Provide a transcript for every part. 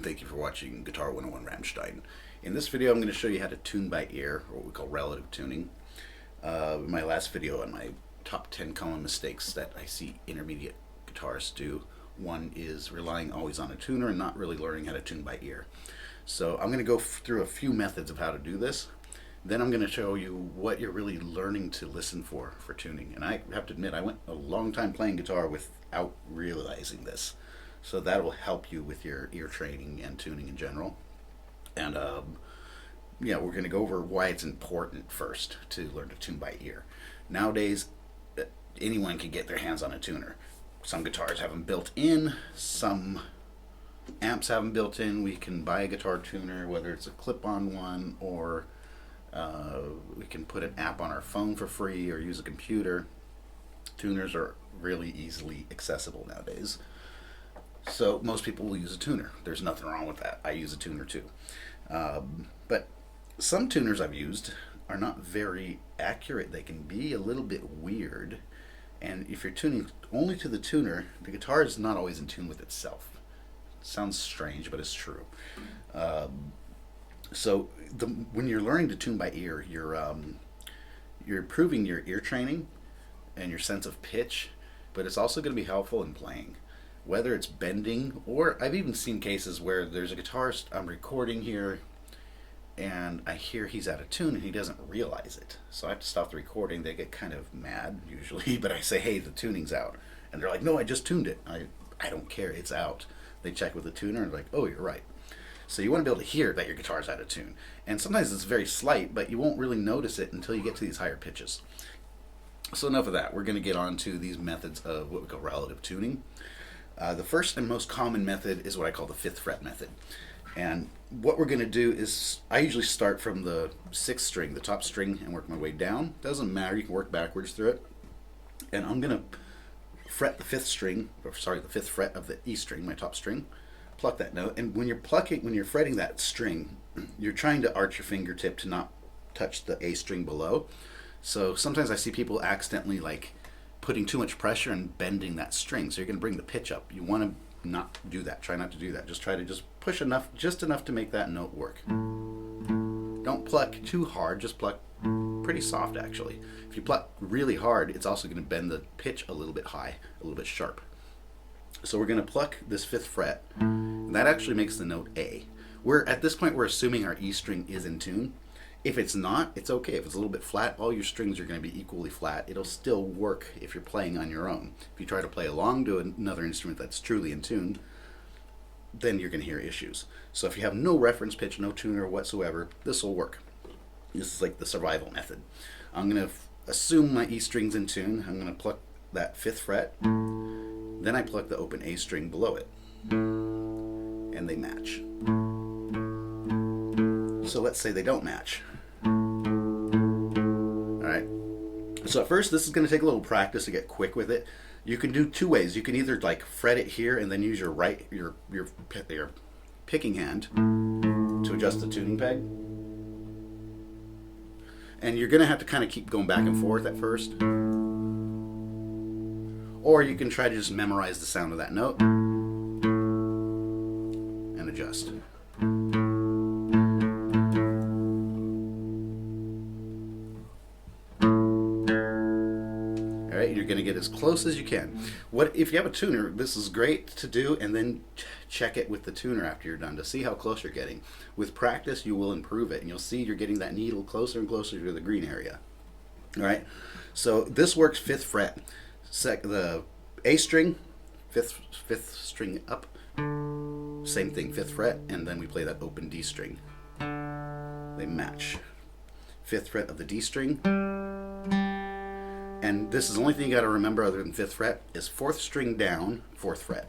thank you for watching Guitar 101 Rammstein. In this video I'm going to show you how to tune by ear, or what we call relative tuning. My last video on my top 10 common mistakes that I see intermediate guitarists do. One is relying always on a tuner and not really learning how to tune by ear. So I'm going to go through a few methods of how to do this. Then I'm going to show you what you're really learning to listen for tuning. And I have to admit, I went a long time playing guitar without realizing this. So that will help you with your ear training and tuning in general. And yeah, we're going to go over why it's important first to learn to tune by ear. Nowadays, anyone can get their hands on a tuner. Some guitars have them built in, some amps have them built in. We can buy a guitar tuner, whether it's a clip-on one or we can put an app on our phone for free or use a computer. Tuners are really easily accessible nowadays. So most people will use a tuner. There's nothing wrong with that. I use a tuner too. But some tuners I've used are not very accurate. They can be a little bit weird. And if you're tuning only to the tuner, the guitar is not always in tune with itself. It sounds strange, but it's true. So when you're learning to tune by ear, you're improving your ear training and your sense of pitch, but it's also going to be helpful in playing. Whether it's bending, or I've even seen cases where there's a guitarist, I'm recording here, and I hear he's out of tune and he doesn't realize it. So I have to stop the recording. They get kind of mad usually, but I say, hey, the tuning's out. And they're like, no, I just tuned it. I don't care, it's out. They check with the tuner and they're like, oh, you're right. So you want to be able to hear that your guitar's out of tune. And sometimes it's very slight, but you won't really notice it until you get to these higher pitches. So enough of that. We're going to get on to these methods of what we call relative tuning. The first and most common method is what I call the 5th fret method. And what we're going to do is, I usually start from the 6th string, the top string, and work my way down. Doesn't matter, you can work backwards through it. And I'm going to fret the 5th string, or sorry, the 5th fret of the E string, my top string, pluck that note. And when you're fretting that string, you're trying to arch your fingertip to not touch the A string below. So sometimes I see people accidentally like putting too much pressure and bending that string, so you're going to bring the pitch up. You want to not do that. Try not to do that. Just try to push enough, just enough to make that note work. Don't pluck too hard, just pluck pretty soft actually. If you pluck really hard, it's also going to bend the pitch a little bit high, a little bit sharp. So we're going to pluck this 5th fret, and that actually makes the note A. At this point we're assuming our E string is in tune. If it's not, it's okay. If it's a little bit flat, all your strings are going to be equally flat. It'll still work if you're playing on your own. If you try to play along to another instrument that's truly in tune, then you're going to hear issues. So if you have no reference pitch, no tuner whatsoever, this will work. This is like the survival method. I'm going to assume my E string's in tune. I'm going to pluck that 5th fret. Then I pluck the open A string below it. And they match. So let's say they don't match. Alright. So at first this is going to take a little practice to get quick with it. You can do two ways. You can either like fret it here and then use your picking hand to adjust the tuning peg. And you're going to have to kind of keep going back and forth at first. Or you can try to just memorize the sound of that note and adjust. You're going to get as close as you can. If you have a tuner, this is great to do, and then check it with the tuner after you're done to see how close you're getting. With practice, you will improve it, and you'll see you're getting that needle closer and closer to the green area. All right, so this works 5th fret. The A string, 5th string up, same thing, 5th fret, and then we play that open D string. They match. 5th fret of the D string. And this is the only thing you got to remember other than 5th fret is 4th string down, 4th fret.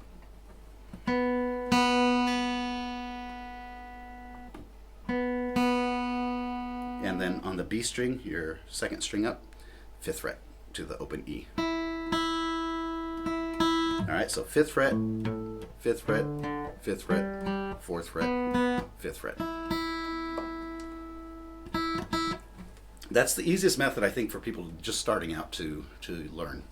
And then on the B string, your 2nd string up, 5th fret to the open E. Alright, so 5th fret, 5th fret, 5th fret, 4th fret, 5th fret. That's the easiest method, I think, for people just starting out to learn.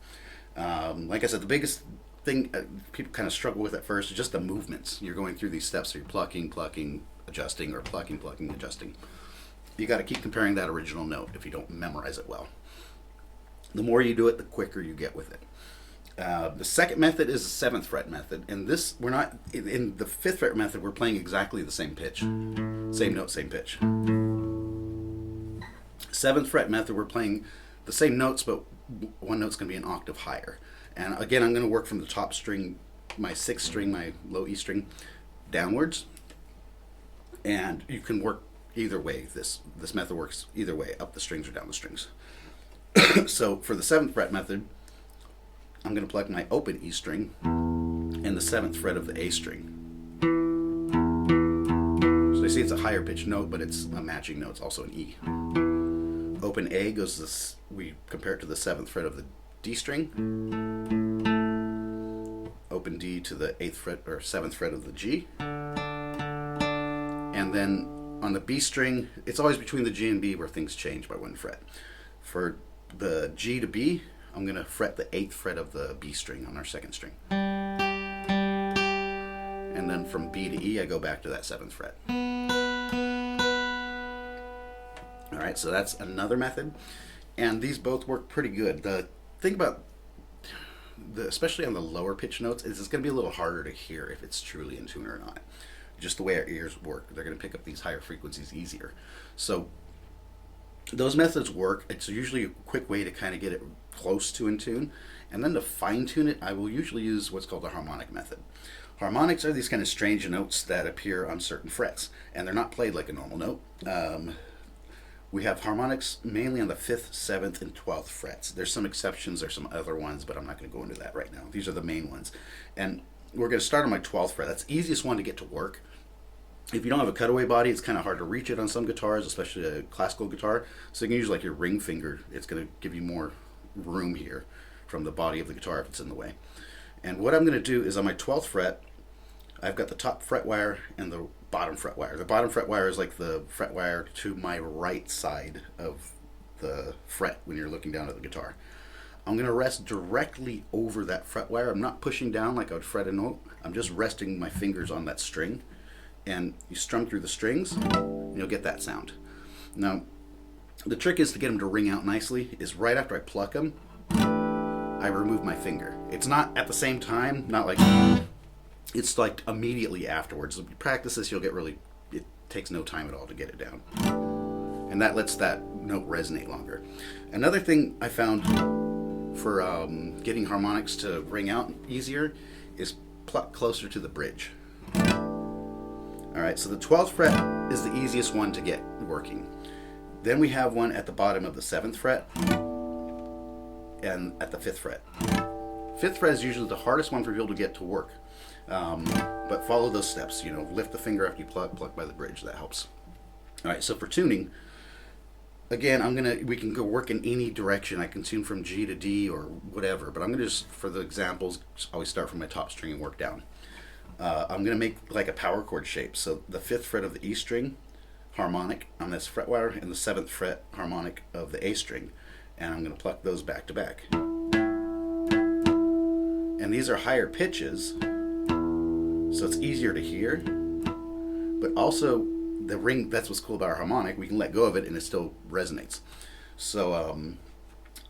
Like I said, the biggest thing people kind of struggle with at first is just the movements. You're going through these steps, so you're plucking, plucking, adjusting, or plucking, plucking, adjusting. You got to keep comparing that original note if you don't memorize it well. The more you do it, the quicker you get with it. The second method is the 7th fret method, and this, we're not, in the 5th fret method, we're playing exactly the same pitch. Same note, same pitch. 7th fret method, we're playing the same notes, but one note's going to be an octave higher. And again, I'm going to work from the top string, my 6th string, my low E string, downwards. And you can work either way. This method works either way, up the strings or down the strings. So for the 7th fret method, I'm going to pluck my open E string and the 7th fret of the A string. So you see it's a higher pitched note, but it's a matching note. It's also an E. Open A goes this, we compare it to the 7th fret of the D string. Open D to the 8th fret or 7th fret of the G. And then on the B string, it's always between the G and B where things change by 1 fret. For the G to B, I'm going to fret the 8th fret of the B string on our 2nd string. And then from B to E, I go back to that 7th fret. Alright, so that's another method. And these both work pretty good. The thing about, especially on the lower pitch notes, is it's going to be a little harder to hear if it's truly in tune or not. Just the way our ears work, they're going to pick up these higher frequencies easier. So those methods work. It's usually a quick way to kind of get it close to in tune. And then to fine tune it, I will usually use what's called the harmonic method. Harmonics are these kind of strange notes that appear on certain frets, and they're not played like a normal note. We have harmonics mainly on the 5th, 7th, and 12th frets. There's some exceptions, there's some other ones, but I'm not going to go into that right now. These are the main ones. And we're going to start on my 12th fret. That's the easiest one to get to work. If you don't have a cutaway body, it's kind of hard to reach it on some guitars, especially a classical guitar. So you can use like your ring finger. It's going to give you more room here from the body of the guitar if it's in the way. And what I'm going to do is on my 12th fret, I've got the top fret wire and the bottom fret wire. The bottom fret wire is like the fret wire to my right side of the fret when you're looking down at the guitar. I'm going to rest directly over that fret wire. I'm not pushing down like I would fret a note. I'm just resting my fingers on that string. And you strum through the strings, and you'll get that sound. Now, the trick is to get them to ring out nicely, is right after I pluck them, I remove my finger. It's not at the same time, not like, it's like immediately afterwards. If you practice this, you'll get really, it takes no time at all to get it down. And that lets that note resonate longer. Another thing I found for getting harmonics to ring out easier is pluck closer to the bridge. Alright, so the 12th fret is the easiest one to get working. Then we have one at the bottom of the 7th fret and at the 5th fret. 5th fret is usually the hardest one for people to get to work. But follow those steps, you know, lift the finger after you pluck by the bridge, that helps. Alright, so for tuning, again, we can go work in any direction. I can tune from G to D or whatever, but I'm going to just, for the examples, always start from my top string and work down. I'm going to make like a power chord shape. So the 5th fret of the E string, harmonic on this fret wire, and the 7th fret harmonic of the A string. And I'm going to pluck those back to back. And these are higher pitches, so it's easier to hear. But also, the ring, that's what's cool about our harmonic. We can let go of it and it still resonates. So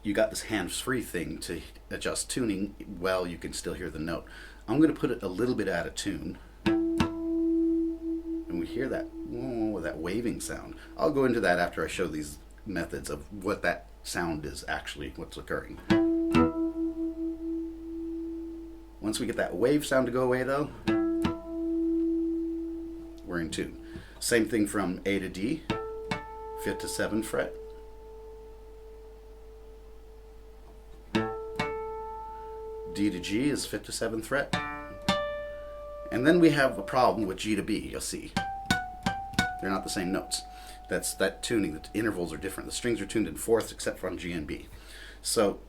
you got this hands-free thing to adjust tuning while you can still hear the note. I'm going to put it a little bit out of tune, and we hear that, whoa, that waving sound. I'll go into that after I show these methods of what that sound is actually, what's occurring. Once we get that wave sound to go away though, we're in tune. Same thing from A to D, 5th to 7th fret. D to G is 5th to 7th fret. And then we have a problem with G to B, you'll see. They're not the same notes. That's that tuning, the intervals are different. The strings are tuned in fourths except for on G and B. So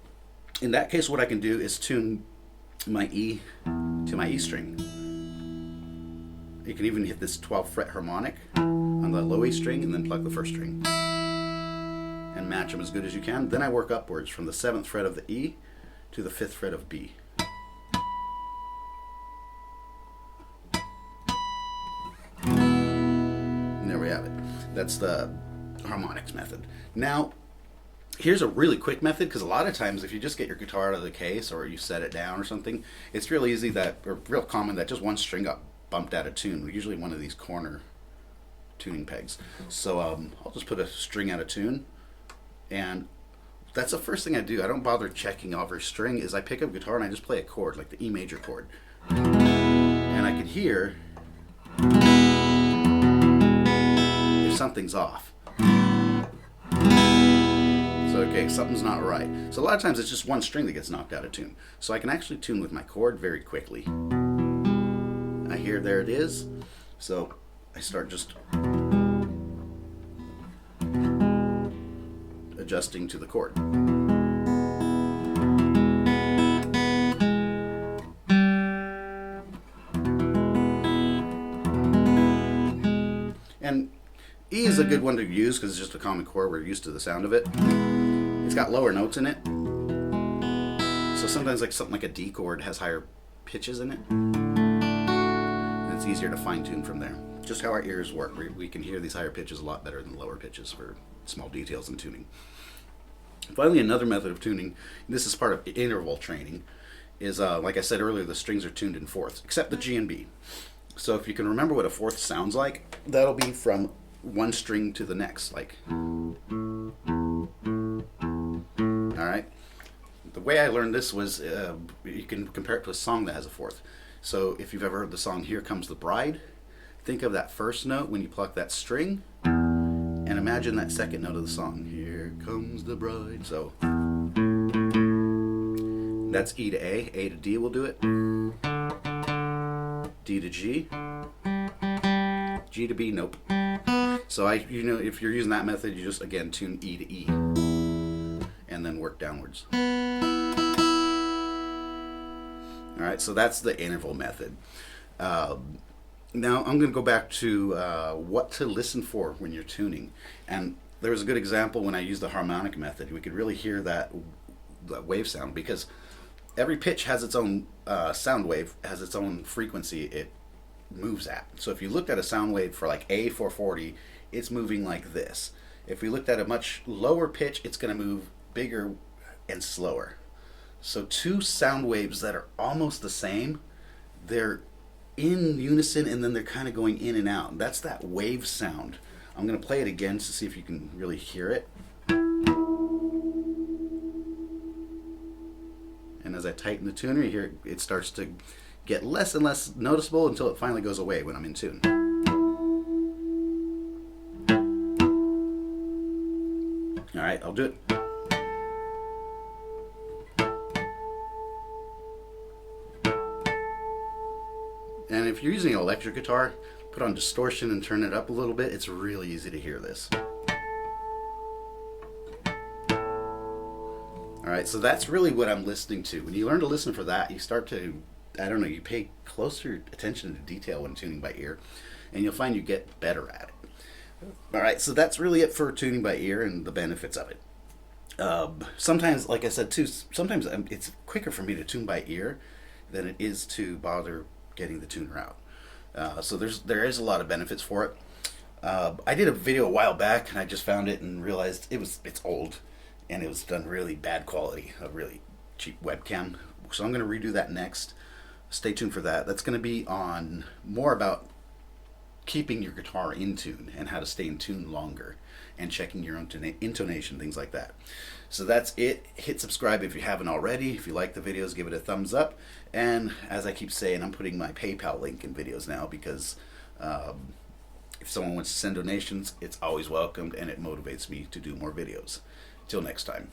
in that case, what I can do is tune my E to my E string. You can even hit this 12th fret harmonic on the low E string and then pluck the first string. And match them as good as you can. Then I work upwards from the 7th fret of the E to the 5th fret of B. we have it. That's the harmonics method. Now, here's a really quick method, because a lot of times if you just get your guitar out of the case or you set it down or something, it's real easy that, or real common that just one string got bumped out of tune, usually one of these corner tuning pegs. So I'll just put a string out of tune, and that's the first thing I do. I don't bother checking every string. Is I pick up guitar and I just play a chord, like the E major chord, and I can hear if something's off. So okay, something's not right. So a lot of times it's just one string that gets knocked out of tune. So I can actually tune with my chord very quickly. I hear there it is. So I start just adjusting to the chord. And E is a good one to use because it's just a common chord. We're used to the sound of it. It's got lower notes in it. So sometimes like something like a D chord has higher pitches in it. And it's easier to fine tune from there. Just how our ears work. We can hear these higher pitches a lot better than lower pitches for small details in tuning. Finally, another method of tuning, this is part of interval training, is like I said earlier, the strings are tuned in fourths, except the G and B. So if you can remember what a fourth sounds like, that'll be from one string to the next, like. Alright? The way I learned this was, you can compare it to a song that has a fourth. So if you've ever heard the song Here Comes the Bride, think of that first note when you pluck that string, and imagine that second note of the song. Here comes the bride. So that's E to A to D will do it, D to G, G to B, nope. So if you're using that method, you just again tune E to E, and then work downwards. All right, so that's the interval method. Now I'm going to go back to what to listen for when you're tuning. And there was a good example when I used the harmonic method. We could really hear that wave sound, because every pitch has its own sound wave, has its own frequency it moves at. So if you looked at a sound wave for like A440, it's moving like this. If we looked at a much lower pitch, it's going to move bigger and slower. So two sound waves that are almost the same, they're in unison and then they're kind of going in and out. That's that wave sound. I'm going to play it again to see if you can really hear it. And as I tighten the tuner, you hear it starts to get less and less noticeable until it finally goes away when I'm in tune. All right, I'll do it. And if you're using an electric guitar, put on distortion and turn it up a little bit. It's really easy to hear this. Alright, so that's really what I'm listening to. When you learn to listen for that, you start to, you pay closer attention to detail when tuning by ear, and you'll find you get better at it. Alright, so that's really it for tuning by ear and the benefits of it. Sometimes, like I said too, sometimes it's quicker for me to tune by ear than it is to bother getting the tuner out. So there is a lot of benefits for it. I did a video a while back and I just found it and realized it's old and it was done really bad quality, a really cheap webcam. So I'm going to redo that next. Stay tuned for that. That's going to be on more about keeping your guitar in tune and how to stay in tune longer and checking your own intonation, things like that. So that's it. Hit subscribe if you haven't already. If you like the videos, give it a thumbs up. And as I keep saying, I'm putting my PayPal link in videos now because if someone wants to send donations, it's always welcomed and it motivates me to do more videos. Till next time.